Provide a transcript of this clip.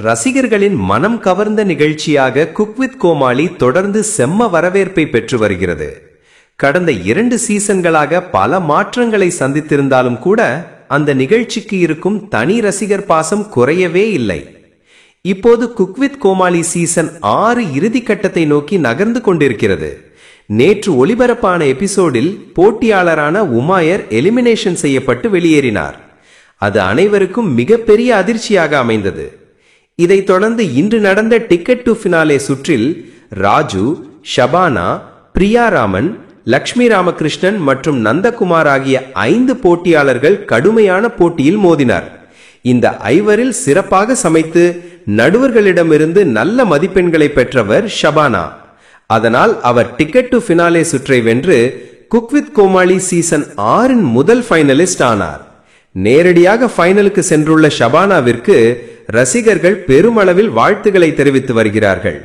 ரசிகர்களின் மனம் கவர்ந்த நிகழ்ச்சியாக குக் வித் கோமாளி தொடர்ந்து செம்ம வரவேற்பை பெற்று வருகிறது. கடந்த 2 சீசன்களாக பல மாற்றங்களை சந்தித்திருந்தாலும் கூட அந்த நிகழ்ச்சிக்கு இருக்கும் தனி ரசிகர் பாசம் குறையவே இல்லை. இப்போது குக் வித் கோமாளி சீசன் 6 இறுதிக்கட்டத்தை நோக்கி நகர்ந்து கொண்டிருக்கிறது. நேற்று ஒளிபரப்பான எபிசோடில் போட்டியாளரான உமாயர் எலிமினேஷன் செய்யப்பட்டு வெளியேறினார். அது அனைவருக்கும் மிகப்பெரிய அதிர்ச்சியாக அமைந்தது. இதைத் தொடர்ந்து இன்று நடந்த டிக்கெட் டு ஃபினாலே சுற்றில் ராஜு, ஷபானா, பிரியாராமன், லக்ஷ்மி ராமகிருஷ்ணன் மற்றும் நந்தகுமார் ஆகிய 5 போட்டியாளர்கள் கடுமையான போட்டியில் மோதினார். இந்த 5வரில் சிறப்பாக சமைத்து நடுவர்களிடமிருந்து நல்ல மதிப்பெண்களை பெற்றவர் ஷபானா. அதனால் அவர் டிக்கெட் டு ஃபினாலே சுற்றை வென்று குக் வித் கோமாளி சீசன் 6 முதல் ஃபைனலிஸ்ட் ஆனார். நேரடியாக ஃபைனலுக்கு சென்றுள்ள ஷபானாவிற்கு ரசிகர்கள் பெருமளவில் வாழ்த்துக்களை தெரிவித்து வருகிறார்கள்.